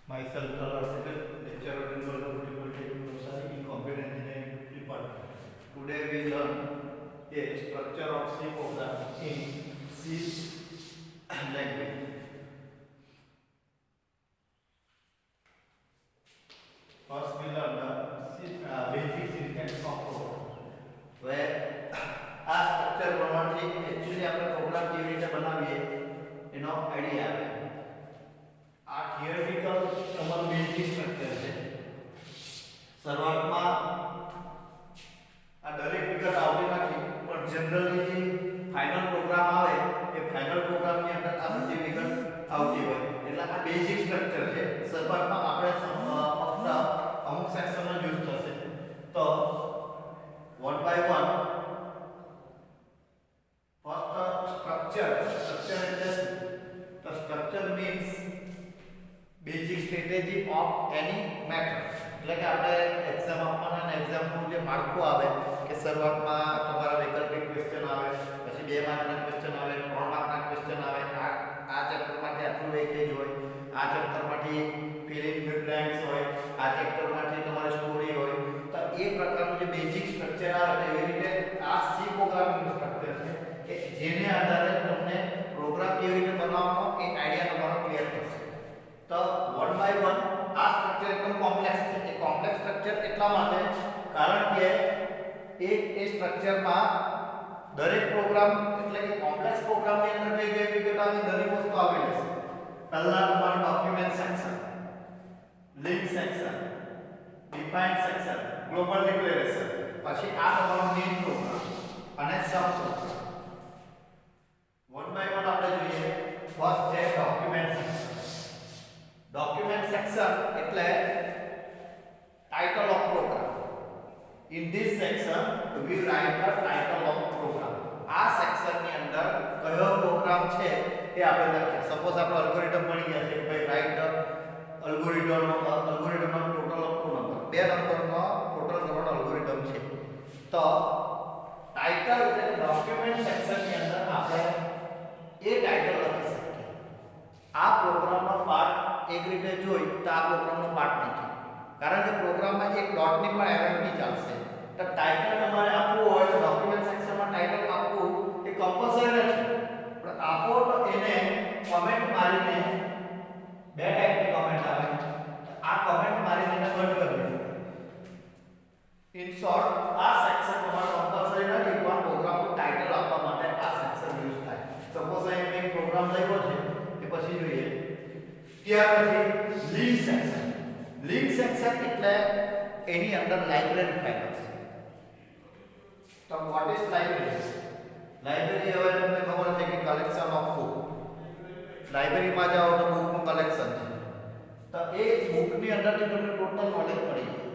Myself, Talal, lecturer in University Polytechnic, in Computer Engineering Department. Today we learn a structure of C program in C language. First we learn the basic syntax of program, where આ structure બનાવવાથી actually આપણે programme કેવી રીતે બનાવીએ એનો idea આવે. આ theoretical તમારું basic structure છે. શરૂઆતમાં આ દરેક વિગત આવતી નથી, પણ જનરલી જે ફાઇનલ પ્રોગ્રામ આવે એ ફાઇનલ પ્રોગ્રામની અંદર આ બધી વિગત આવતી હોય. એટલે આ બેઝિક સ્ટ્રક્ચર છે. શરૂઆતમાં આપણે ફક્ત અમુક સેક્શનનો યુઝ થશે. તો one by one structure the structure means basic strategy of any matter. એટલે કે આપણે એક્ઝામ આપવાના અને એક્ઝામનું જે માળખું આવે કે શરૂઆતમાં તમારા વૈકલ્પિક ક્વેશ્ચન આવે, પછી 2 માર્કના ક્વેશ્ચન આવે, 3 માર્કના ક્વેશ્ચન આવે, આ ચેપ્ટરમાંથી આટલું વેઇટેજ હોય, આ ચેપ્ટરમાંથી ફિલ ઇન ધ બ્લેન્ક્સ હોય, આ ચેપ્ટરમાંથી તમારી સ્ટોરી હોય. તો એ પ્રકારનું જે બેઝિક સ્ટ્રક્ચર આવે એવી રીતે આ સી પ્રોગ્રામિંગનું સ્ટ્રક્ચર છે કે જેને આધારે તમને પ્રોગ્રામ કેવી રીતે બનાવવાનો એ આઈડિયા તમારો ક્લિયર થશે. તો વન બાય વન આ સ્ટ્રક્ચર એકદમ કોમ્પ્લેક્સ છે. એ કોમ્પ્લેક્સ સ્ટ્રક્ચર એટલા માટે કારણ કે એ સ્ટ્રક્ચરમાં દરેક પ્રોગ્રામ એટલે કે કોમ્પ્લેક્સ પ્રોગ્રામની અંદર કઈ કઈ વિગત આવે દરેક વસ્તુ આવેલી છે. પહેલા તમારું document section, link section, define section, global declaration, પછી આ તમારો મેઇન પ્રોગ્રામ અને sub program. One by one આપણે જોઈએ. ફર્સ્ટ છે ડોક્યુમેન્ટ સેક્શન. ડોક્યુમેન્ટ સેક્શન એટલે title of program. In this section we write the title of program. આ section ની અંદર કયો પ્રોગ્રામ છે એ આપણે લખીએ. સપોઝ આપણો અલ્ગોરિધમ મળી ગયા છે કે ભાઈ રાઇટ ધ અલ્ગોરિધમનો ટોટલ ઓફ 2 નંબર, 2 નંબરનો ટોટલ કરવાનો અલ્ગોરિધમ છે. તો ટાઇટલ એટલે ડોક્યુમેન્ટ સેક્શન ની અંદર આપણે એ ટાઇટલ લખી શકીએ. આ પ્રોગ્રામનો પાર્ટ એક રીતે જોઈ તો આ પ્રોગ્રામનો પાર્ટ નથી, કારણ કે પ્રોગ્રામમાં એક ડોટની પણ એરર નહીં ચાલશે. તો ટાઇટલ તમારે આપવું હોય તો ડોક્યુમેન્ટ સેક્શનમાં ટાઇટલ આપવું એ કમ્પલસરી નથી, પણ આપો તો એને કમેન્ટ મારીને, 2 ટાઈપની કમેન્ટ આવે, આ કમેન્ટ મારીને એને બંધ કરવી. ઇન શોર્ટ આ સેક્શન તમારે કમ્પલસરી નથી, પણ પ્રોગ્રામનું ટાઇટલ આપવા માટે આ સેક્શન યુઝ થાય. સપોઝ અહીં મેં પ્રોગ્રામ લખ્યો છે એ પછી જોઈએ. ત્યાર પછી લિંક સેક્શન. લિંક સેક્શન એટલે એની અંદર લાઇબ્રેરી ફાઇલ હશે. તો વોટ ઇઝ લાઇબ્રેરી? લાઇબ્રેરી હવે તમને ખબર છે કે કલેક્શન ઓફ બુક. લાઇબ્રેરીમાં જાઓ તો બુકનું કલેક્શન છે. તો એ બુકની અંદરથી તમને ટોટલ નોલેજ મળી જાય.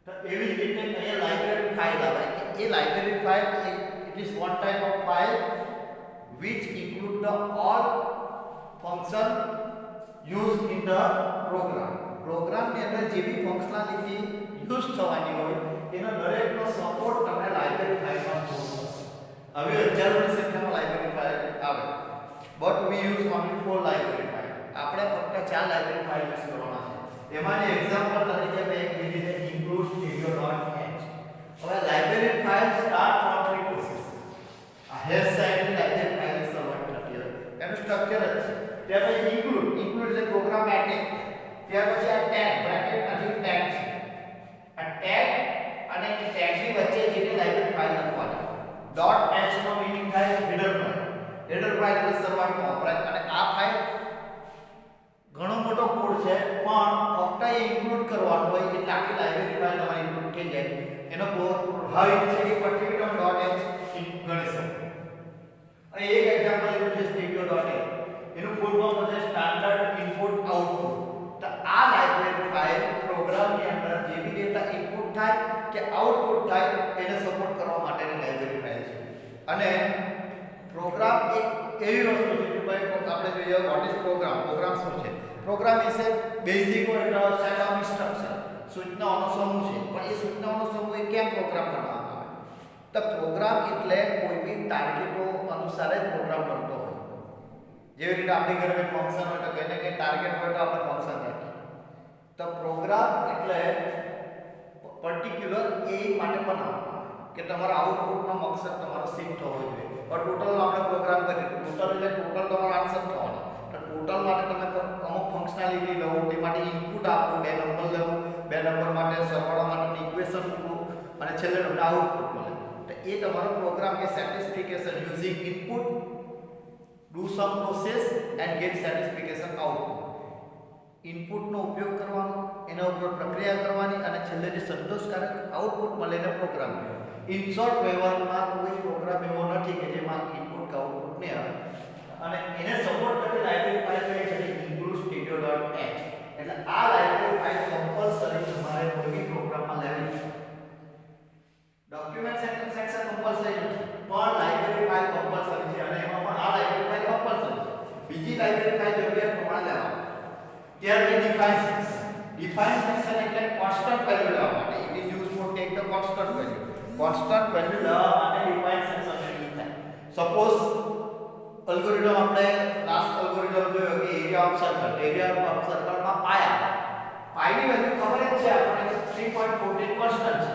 તો એવી જ રીતે અહીંયા લાઇબ્રેરી ફાઇલ આવે કે એ library file it is one type of file which include the all function used in the program. Program ની અંદર જે બી ફંક્શનાલિટી યુઝ થવાની હોય એનો દરેકનો સપોર્ટ તમને લાઇબ્રેરી ફાઇલમાં મળશે. હવે હજારોની સંખ્યામાં લાઇબ્રેરી ફાઇલ આવે, but we use only four library file. આપણે ફક્ત 4 લાઇબ્રેરી ફાઇલ યુઝ કરવાના છે. એમાંની એક્ઝામ્પલ તરીકે મેં એક લીધી છે include studio.h. હવે લાઇબ્રેરી ફાઇલ સ્ટાર્ટ ફ્રોમ પ્રીપ્રોસેસ. આ હેશ સાઇડની લાઇબ્રેરી ફાઇલની શરૂઆત થતી હોય એનું સ્ટ્રક્ચર જ છે. ત્યાર પછી include એટલે પ્રોગ્રામ એટેક. ત્યાર પછી આ ટેગ બ્રેકેટ નથી ટેગ છે. આ ટેગ અને એ ટેગની વચ્ચે જેની લાઇબ્રેરી ફાઇલ લખવાની. .h નો મીનિંગ થાય હેડર ફાઇલ. હેડર ફાઇલ એટલે શરૂઆતમાં વપરાય. અને આ ફાઇલ ઘણો મોટો કોડ છે, પણ ફક્ત એ ઇન્ક્લુડ કરવાનું હોય એટલે આખી લાઇબ્રેરી ફાઇલ તમારી ઇન્ક્લુડ થઈ જાય. એનો ભાવિક છે એ પર્ટિક્યુલર .h ગણી શકો. અહીં એક એક્ઝામ્પલ લીધું છે studio.h. એનું ફૂલ ફોર્મ છે સ્ટાન્ડર્ડ ઇનપુટ આઉટપુટ. તો આ લાઇબ્રેરી ફાઇલ પ્રોગ્રામની અંદર જે બી ડેટા ઇનપુટ થાય કે આઉટપુટ થાય એને સપોર્ટ કરવા માટેની લાઇબ્રેરી ફાઇલ છે. અને પ્રોગ્રામ એક એવી વસ્તુ છે કે ભાઈ આપણે જોઈએ વોટ ઇઝ પ્રોગ્રામ. પ્રોગ્રામ શું છે? પ્રોગ્રામ વિશે બેઝિક હોય સેટ ઓફ ઇન્સ્ટ્રક્શન, સૂચનાઓનો સમૂહ છે. પણ એ સૂચનાઓનો સમૂહ એ કેમ પ્રોગ્રામ કરવામાં આવે? તો પ્રોગ્રામ એટલે કોઈ બી ટાર્ગેટો અનુસાર જ પ્રોગ્રામ બનતો હોય. જેવી રીતે આપણી ઘરે કોઈ ફંક્શન હોય તો કઈને કે ટાર્ગેટ હોય તો આપણે ફંક્શન રાખીએ. તો પ્રોગ્રામ એટલે પર્ટિક્યુલર એમ માટે બનાવવાનો કે તમારા આઉટપુટનો મકસદ તમારો સિમ થવો જોઈએ. પણ ટોટલ આપણે પ્રોગ્રામ કરીએ ટોટલ એટલે ટોટલ તમારો આન્સર થવાનો. તો ટોટલ માટે તમે અમુક ફંક્શનાલિટી લો, તે માટે ઇનપુટ આપો, બે નંબર લેવું, બે નંબર માટે સરવાળા માટેનું ઇક્વેશન મૂકવું અને છેલ્લે તમને આઉટપુટ મળે. તો એ તમારો પ્રોગ્રામ કે satisfaction using input do some process and get satisfaction output. ઇનપુટનો ઉપયોગ કરવાનો, એના ઉપર પ્રક્રિયા કરવાની અને છેલ્લે જે સંતોષકારક આઉટપુટ મળે એને પ્રોગ્રામ કહેવાય. ઇન શોર્ટ વ્યવહારમાં કોઈ પ્રોગ્રામ એવો નથી કે જેમાં ઇનપુટ કે આઉટપુટ નહીં આવે. અને એને સપોર્ટ કરતી લાઇબ્રેરી ફાઇલ કઈ છે include studio.h. એટલે આ લાઇબ્રેરી ફાઇલ કમ્પલસરી તમારે કોઈ બી પ્રોગ્રામમાં લેવી છે. ડોક્યુમેન્ટ સેક્શન કમ્પલસરી નથી, પણ લાઇબ્રેરી ફાઇલ કમ્પલસરી છે અને એમાં પણ આ લાઇબ્રેરી ફાઇલ કમ્પલસરી છે. બીજી લાઇબ્રેરી ફાઇલ જરૂરિયાત પ્રમાણે લેવાની. ત્યારબાદ ડિફાઇન સેક્શન એટલે કોન્સ્ટન્ટ વેલ્યુ લેવા માટે. It is use for take the constant value. Constant value લેવા માટે ડિફાઇન સેક્શન યુઝ થાય. સપોઝ અલ્ગોરિધમ આપણે લાસ્ટ અલ્ગોરિધમ જોયો કે area of circle, area of સર્કલમાં પાય આવે. પાયની વેલ્યુ ખબર જ છે આપણને 3.14 કોન્સ્ટન્ટ છે.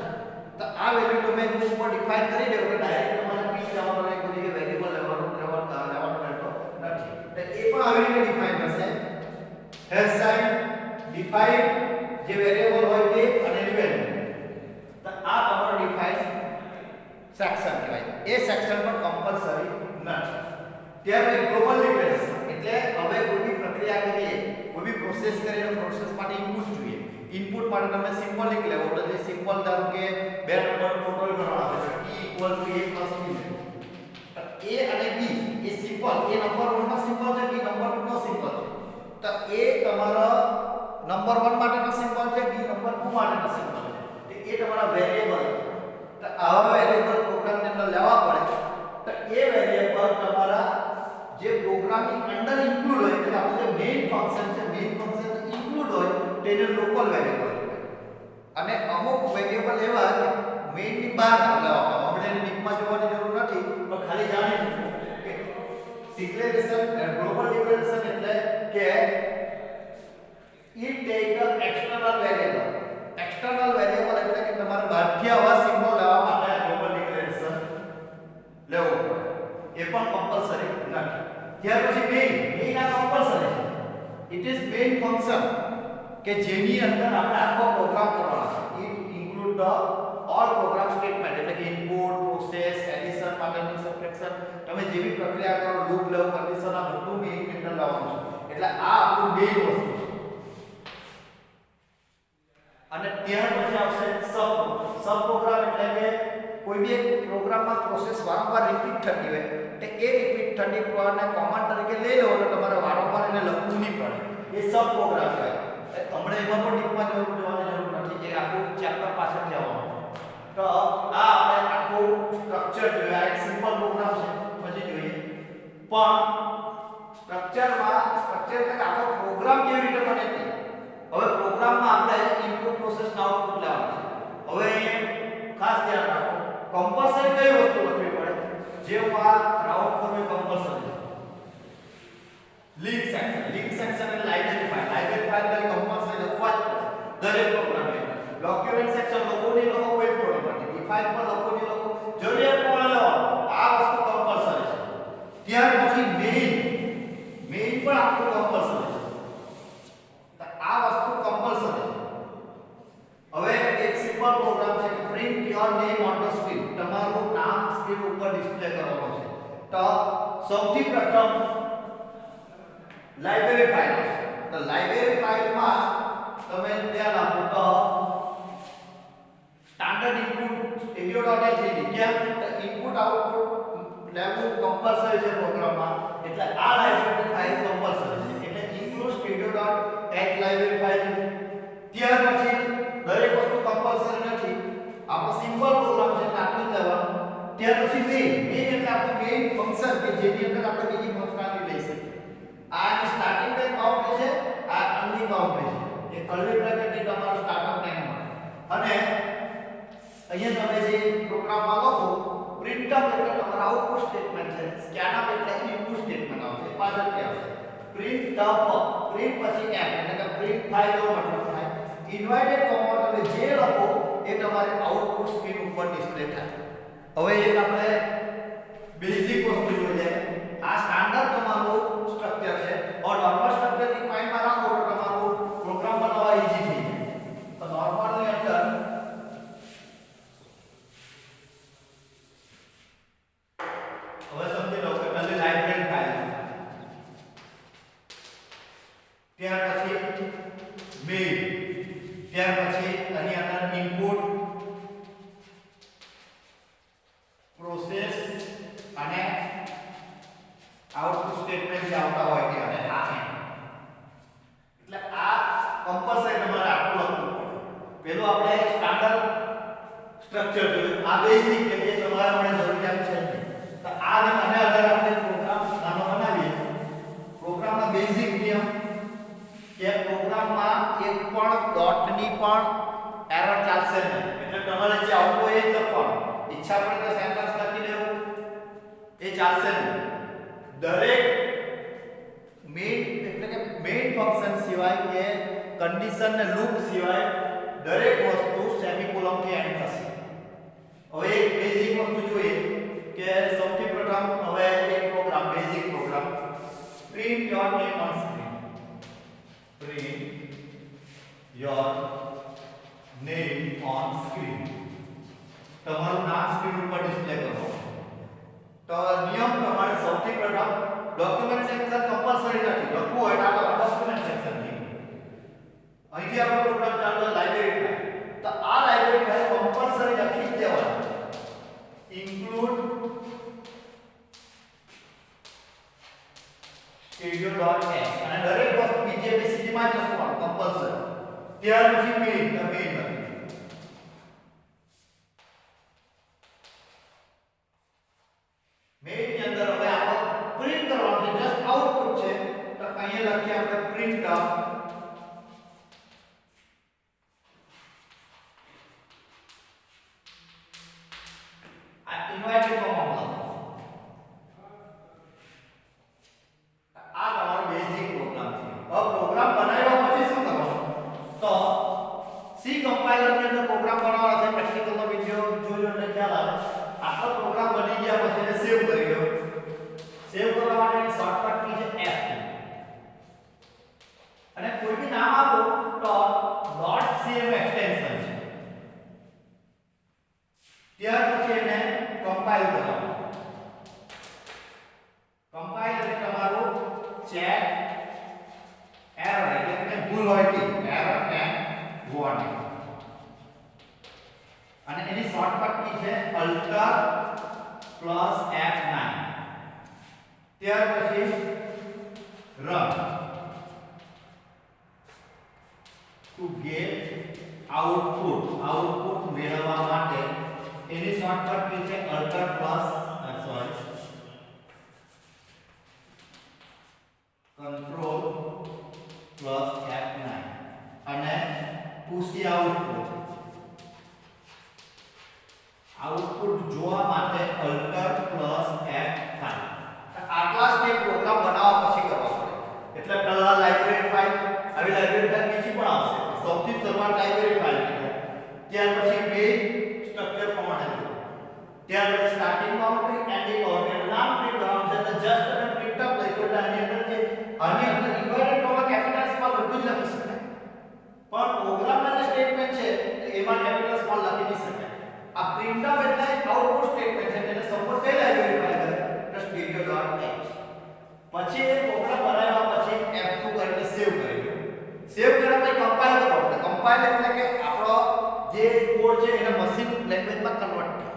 તો આ વેલ્યુ તમે જો ઉપર ડિફાઇન કરી દેવો તો ડાયરેક્ટ તમારે p લેવાનો હોય, કોઈ જગ્યાએ વેરીએબલ લેવાનો રહેતો નથી. તો એ પણ આવી રીતે ડિફાઇન થશે. હેશ સાઇન ડિફાઇન જે વેરીએબલ હોય તે અને એની વેલ્યુ. તો આ તમારો ડિફાઇન સેક્શન કહેવાય. એ સેક્શન પણ કમ્પલસરી નથી. ત્યારબાદ ગ્લોબલ ડિક્લેરેશન એટલે હવે કોઈ બી પ્રક્રિયા કરીએ, કોઈ બી પ્રોસેસ કરીએ તો પ્રોસેસ માટે ઇનપુટ જોઈએ. ઇનપુટ માટે તમે સિમ્બોલિક લેવો તો જે સિમ્બોલ ધારો કે બે નંબર ટોટલ ગણવા આવે છે e = a + b. a અને b એ સિમ્બોલ, એ નંબર 1 નો સિમ્બોલ છે, b નંબર 2 નો સિમ્બોલ છે. તો a તમારો નંબર 1 માટેનો સિમ્બોલ છે, b નંબર 2 માટેનો સિમ્બોલ છે. તો એ તમારા વેરીએબલ. તો આવા વેરીએબલ પ્રોગ્રામની અંદર લેવા પડે. તો એ વેરીએબલ તમારા જે પ્રોગ્રામની અંદર ઇન્ક્લુડ હોય એટલે આપણું જે મેઇન ફંક્શન છે, મેઇન ફંક્શન ઇન્ક્લુડ હોય તેને લોકલ વેરીએબલ કહેવાય. અને અમુક વેરીએબલ એવા કે મેઇન ની બહાર લેવા પડે. આપણે એને ડીપમાં જોવાની જરૂર નથી, પણ ખાલી જાણી લો કે ડિક્લેરેશન ગ્લોબલ ડિક્લેરેશન એટલે કે it take the external variable. External variable એટલે કે તમારે બહારથી આવા સિમ્બોલ લેવા માટે ગ્લોબલ ડિક્લેરેશન લેવું પડે. એ પણ કમ્પલસરી નથી. ત્યાર પછી મેઇન આ કમ્પલસરી છે. ઇટ ઇઝ મેઇન ફંક્શન કે જેની અંદર આપણે આખો પ્રોગ્રામ કરવાનો છે. It include the all program statement એટલે કે input, process, addition, partition, subtraction, તમે જે બી પ્રક્રિયા કરો, લૂપ લેવો, કન્ડિશન, આ બધું મેઇન ની અંદર લાવવાનું છે. એટલે આ આપણું મેઇન વસ્તુ છે. અને ત્યાર પછી આવશે સબ પ્રોગ્રામ એટલે કે કોઈ બી એક પ્રોગ્રામમાં પ્રોસેસ વારંવાર રિપીટ થતી હોય તો એ રિપીટ થતી પ્રોગ્રામને કોમાન્ડ તરીકે લઈ લો તો તમારે વારંવાર એને લખવું નહીં પડે. એ સબ પ્રોગ્રામ કહેવાય. હમણાં એમાં પણ ડીપમાં જવાની જરૂર નથી, એ આખું ચેપ્ટર પાછળ જવાનું. તો આ આપણે આખું સ્ટ્રક્ચર જોઈએ. આ એક સિમ્પલ પ્રોગ્રામ છે, પછી જોઈએ. પણ સ્ટ્રક્ચર એટલે આખો પ્રોગ્રામ કેવી રીતે બને છે. હવે પ્રોગ્રામમાં આપણે ઇનપુટ, પ્રોસેસ અને આઉટપુટ લેવાનું છે. હવે ખાસ ધ્યાન રાખો, કમ્પલસરી કઈ વસ્તુ લખવી પડે જે હું આ રાઉન્ડ કરું કમ્પલસરી. લિંક સેક્શન એટલે લાઇબ્રેરી ફાઇલ કમ્પલસરી લખવા જ પડે દરેક પ્રોગ્રામમાં. ડોક્યુમેન્ટ સેક્શન લોકોની લોકો કોઈ પ્રોબ્લેમ નથી. ડિફાઇન પર લોકોની લોકો જરૂરિયાત પ્રમાણે લેવાનું. આ વસ્તુ કમ્પલસરી છે. ત્યાર પછી મેઇન પણ આખું કમ્પલસરી છે. આ વસ્તુ કમ્પલસરી છે. હવે એક સિમ્પલ પ્રોગ્રામ છે કે print your name on the screen. તમારું નામ સ્ક્રીન ઉપર ડિસ્પ્લે કરવાનું છે. તો સૌથી પ્રથમ લાઇબ્રેરી ફાઇલ છે. તો લાઇબ્રેરી ફાઇલમાં તમે ધ્યાન આપો તો સ્ટાન્ડર્ડ ઇનપુટ studio.h લીધી. કેમ? તો ઇનપુટ આઉટપુટ લેવું કમ્પલસરી છે પ્રોગ્રામમાં. એટલે આ લાઇબ્રેરી ફાઇલ કમ્પલસરી છે. એટલે include studio.h લાઇબ્રેરી ફાઇલ. ત્યાર પછી દરેક વસ્તુ કમ્પલસરી નથી. આપણો સિમ્પલ પ્રોગ્રામ છે આટલું જ લેવાનું. ત્યાર પછી મેઇન એટલે આપણું મેઇન ફંક્શન કે જેની અંદર આપણે બીજી ફંક્શનાલિટી લઈ શકીએ. આ સ્ટાર્ટિંગ ટાઈમ બાઉન્ડરી છે, આ એન્ડિંગ બાઉન્ડરી છે. એ કર્લી બ્રેકેટ થી તમારો સ્ટાર્ટઅપ ટાઈમ મળે. અને અહીંયા તમે જે પ્રોગ્રામમાં લખો printf એટલે તમારું આઉટપુટ સ્ટેટમેન્ટ છે, scanf એટલે ઇનપુટ સ્ટેટમેન્ટ આવશે, પાછળથી આવશે. પ્રિન્ટ પછી f એટલે કે પ્રિન્ટ થાય એવો મતલબ થાય ઇન્વર્ટેડ કોમા તમે જે લખો એ તમારે આઉટપુટ સ્ક્રીન ઉપર ડિસ્પ્લે થાય. હવે એક આપણે બેઝિક વસ્તુ જોઈએ. આ સ્ટાન્ડર્ડ તમારું સ્ટ્રક્ચર છે. और નોર્મલ સ્ટ્રક્ચર ની માઇન્ડમાં રાખો તો તમારું પ્રોગ્રામ બનાવવા ઈઝી થઈ જાય. તો નોર્મલ ની અંદર હવે સમજી લો કે પહેલી લાઇબ્રેરી ફાઇલ, ત્યાર પછી મેઇન, ત્યાર પછી આની અંદર ઇનપુટ, પ્રોસેસ અને આઉટપુટ સ્ટેટમેન્ટ જે આવતા હોય તે અને આ એટલે આ કમ્પલસરી તમારે આટલું લખવું પડે. પેલું આપણે સ્ટાન્ડર્ડ સ્ટ્રક્ચર જોયું, આ બેઝિક કે જે તમારા માટે જરૂરિયાત છે. તો આ અને આધારે આપણે પ્રોગ્રામ નાનો બનાવીએ. પ્રોગ્રામના બેઝિક નિયમ કે પ્રોગ્રામમાં એક પણ ડોટની પણ એરર ચાલશે નહીં. એટલે તમારે જે આવતું હોય એ જ લખવાનું. ઈચ્છા પડે તો સેન્ટેન્સ લખી દેવું એ ચાલશે નહીં. દરેક મેઇન એટલે કે મેઇન ફંક્શન સિવાય કે કન્ડિશન ને લૂપ સિવાય દરેક વસ્તુ સેમિકોલન થી એન્ડ થશે. હવે એક બેઝિક વસ્તુ જોઈએ કે સૌથી પ્રથમ હવે એક program basic program print your name on screen. Print your name on screen. તમારું નામ સ્ક્રીન ઉપર ડિસ્પ્લે કરો. તો નિયમ પ્રમાણે સૌથી પ્રથમ ડોક્યુમેન્ટ સેક્શન કમ્પલસરી નથી. લખવું હોય તો આપણે ડોક્યુમેન્ટ સેક્શન થી અહીંથી આપણો પ્રોગ્રામ ચાલુ લાઇબ્રેરી ફાઇલ. તો આ લાઇબ્રેરી ફાઇલ કમ્પલસરી લખી જ દેવાની. ઇન્ક્લુડ studio.h અને દરેક વસ્તુ બીજી ABCD માં જ લખવાનું કમ્પલસરી. ત્યાર પછી મેઇન લખી મેઇન ની અંદર હવે આપણે પ્રિન્ટ કરવાનું છે. જસ્ટ આઉટપુટ છે તો અહીંયા લખીએ આપણે પ્રિન્ટ આ ઇન્વર્ટેડ કોમા. આ તમારો બેઝિક પ્રોગ્રામ છે. હવે પ્રોગ્રામ બનાવ્યા પછી શું કરવાનું? તો સી કમ્પાઇલર ની અંદર પ્રોગ્રામ બનાવવાનો છે. પ્રેક્ટિકલનો વિડિયો જોજો એટલે ખ્યાલ આવે. આપણો પ્રોગ્રામ બની ગયા પછી એને સેવ કરી દો. સેવ કરવા માટેની શોર્ટકટ કી છે F. અને કોઈ બી નામ આપો તો .cm એક્સટેન્શન છે. ત્યાર પછી એને કમ્પાઇલ કરવાનું. કમ્પાઇલ એટલે તમારું ચેક એરર એટલે કે ભૂલ હોય તે એરર એન્ડ વોર્નિંગ. અને એની શોર્ટકટ કી છે Alt પ્લસ F9. ત્યાર પછી રન ટુ ગેટ આઉટપુટ મેળવવા માટે એની શોર્ટકટ કી છે Alt plus control plus F9 અને ટુ સી આઉટપુટ જોવા માટે Alt પ્લસ F5. આટલા સ્ટેપ પ્રોગ્રામ બનાવવા પછી કરવા પડે. એટલે પહેલા લાઇબ્રેરી ફાઇલ, આવી લાઇબ્રેરી ફાઇલ બીજી પણ આવશે. સૌથી શરૂઆત લાઇબ્રેરી ફાઇલ છે. ત્યાર પછી મેઇન સ્ટ્રક્ચર પ્રમાણે છે. ત્યાર પછી સ્ટાર્ટિંગ બાઉન્ડરી, એન્ડિંગ બાઉન્ડરી. નામ પ્રિન્ટ કરવાનું છે તો જસ્ટ તમે પ્રિન્ટ અપ લખો એટલે આની અંદર જે આની અંદર ઇન્વર્ટેડ કોમા કેપિટલ્સ માં બધું જ લખી શકાય. પણ પ્રોગ્રામના જે સ્ટેટમેન્ટ છે એમાં કેપિટલ્સ માં લખી નહીં શકાય. આ પ્રિન્ટ અપ એટલે આઉટપુટ સ્ટેટમેન્ટ છે. તેને સપોર્ટ કઈ લાઇબ્રેરી ફાઇલ કરે? studio.h. પછી એ પ્રોગ્રામ બનાવ્યા પછી F2 કરીને સેવ કરી દો. સેવ કર્યા પછી કમ્પાઇલ કરો. કમ્પાઇલ એટલે કે આપણો જે કોડ છે એને મશીન લેંગ્વેજમાં કન્વર્ટ થાય.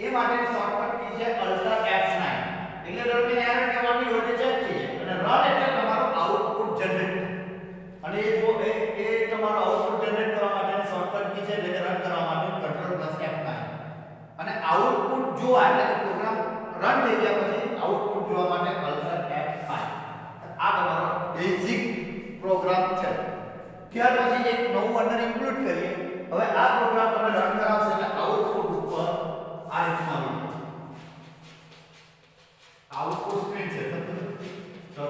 એ માટેની શોર્ટકટ કી છે Alt F9. એટલે દરેક એરર કહેવાની હોય તે ચેક થઈ જાય. અને રન એટલે તમારો આઉટપુટ જનરેટ. અને એ જો એ તમારો આઉટપુટ જનરેટ કરવા માટેની શોર્ટકટ કી છે એટલે કે રન કરવા માટે કંટ્રોલ પ્લસ F9. અને આઉટપુટ જોવા એટલે કે પ્રોગ્રામ રન થઈ ગયા પછી આઉટપુટ જોવા માટે Alt F5. આ તમારો બેઝિક પ્રોગ્રામ છે. ત્યાર પછી એક નવું અંદર ઇન્ક્લુડ કરીએ. હવે આ પ્રોગ્રામ તમે રન કરાવશો એટલે આઉટપુટ ઉપર આ રીતના આવશે. આઉટપુટ સ્ક્રીન છે તો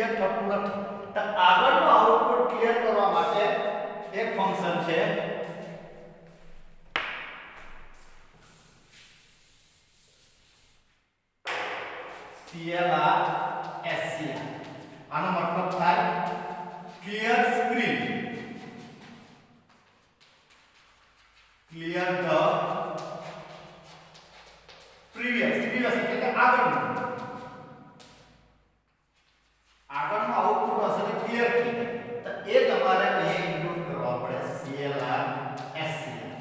ક્લિયર થતું નથી. તો આગળનું આઉટપુટ ક્લિયર કરવા માટે એક ફંક્શન છે CLR SCR. આનો મતલબ થાય clear screen, clear the previous એટલે કે આગળનું આઉટપુટ હશે ને ક્લિયર કી, તો એ તમારે અહીંયા ઇન્ક્લુડ કરવા પડે CLR SCR.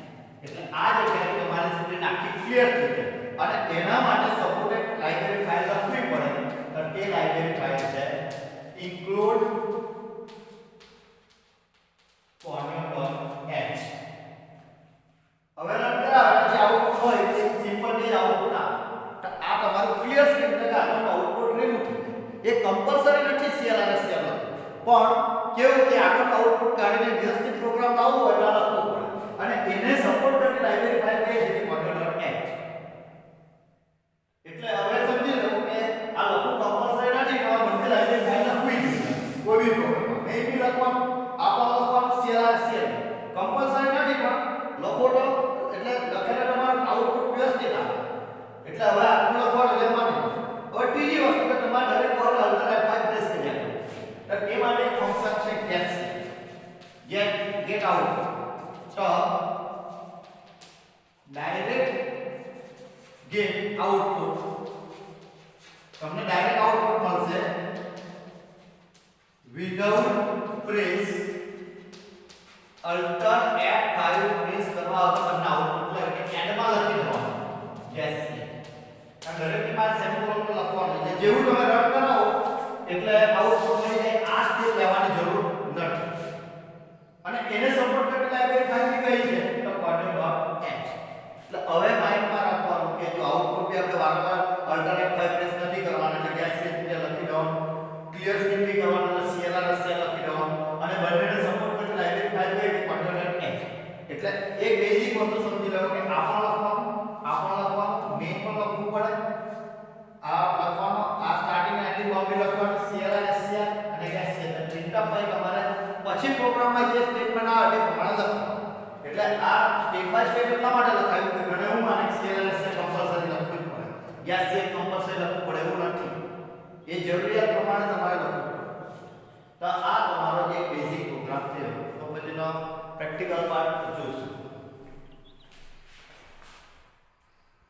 એટલે આ જગ્યાએ તમારી સ્ક્રીન આખી ક્લિયર થઈ જાય અને એના માટે સપોર્ટેડ લાઇબ્રેરી ફાઇલ લખવી પડે. તો તે લાઇબ્રેરી ફાઇલ છે include conio.h. હવે રન કરાવો જે આઉટપુટ હોય તે સિમ્પલ જે આઉટપુટ આવે. તો આ તમારું ક્લિયર સ્ક્રીન એટલે આગળનું આઉટપુટ રિમૂવ થઈ જાય. એ કમ્પલસરી નથી CLRS પણ કેવું કે આગળનું આઉટપુટ કાઢીને વ્યવસ્થિત પ્રોગ્રામ લાવવો હોય એટલે લખવું પડે અને એને સપોર્ટ કરતી લાઇબ્રેરી ફાઇલ કઈ છે conio.h. એટલે હવે સમજી લો કે આ લખવું કમ્પલસરી નથી પણ આ બધી લાઇબ્રેરી ફાઇલ લખવી જોઈએ કોઈ બી પ્રોગ્રામમાં. મેં બી લખવાનું લખવાનું CLRS કમ્પલસરી નથી પણ લખો તો એટલે લખેલા તમારું આઉટપુટ વ્યવસ્થિત આવે. એટલે હવે આટલું લખવાનું એટલે માની હવે ત્રીજી વસ્તુ કે તમારે દરેક વખત અલ્ટર F5 પ્રેસ કરી આપો. તો તે માટે એક ફંક્શન છે get out. તો ડાયરેક્ટ get output તમને ડાયરેક્ટ આઉટપુટ મળશે without press alter F5 press કરવા વગર તમને આઉટપુટ એટલે કે એન્ડમાં લખી દેવાનું yes. આ દરેકની પાસે સેમિકોલન પર લખવાનું એટલે જેવું તમે રન કરાવો એટલે આઉટપુટ મળી જાય. આ સ્ટેપ લેવાની જરૂર નથી અને એને સપોર્ટ કરતી લાઇબ્રેરી ફાઇલ કઈ છે તો conio.h. એટલે હવે માઇન્ડમાં રાખવાનું કે જો આઉટપુટ બી આપણે વારંવાર અલ્ટર F5 પ્રેસ નથી કરવાનું એટલે ગેસ રીતે લખી દેવાનું, ક્લિયર સ્ક્રીન બી કરવાનું એટલે CLRS લખી દેવાનું અને બંનેને સપોર્ટ કરતી લાઇબ્રેરી ફાઇલ કઈ છે conio.h. એટલે એક બેઝિક વસ્તુ સમજી લો કે આ પણ લખવાનું મેઇન પણ લખવું પડે, આ લખવાનો આ સ્ટાર્ટિંગ અને એન્ડિંગ બાઉન્ડરી લખવાનું CLRS અને ગેસ છે. પ્રિન્ટઅપ ભાઈ તમારે પછી પ્રોગ્રામમાં જે સ્ટેટમેન્ટ આવે તે પ્રમાણે લખવાનું. એટલે આ સ્ટેપ બાય સ્ટેપ એટલા માટે લખાયું કે ઘણે હું માને CLRS કમ્પલસરી લખવું જ પડે, ગેસ છે કમ્પલસરી લખવું પડે એવું નથી. એ જરૂરિયાત પ્રમાણે તમારે લખવું પડે. તો આ તમારો જે બેઝિક પ્રોગ્રામ છે. તો પછીનો પ્રેક્ટિકલ પાર્ટ જોઈશું.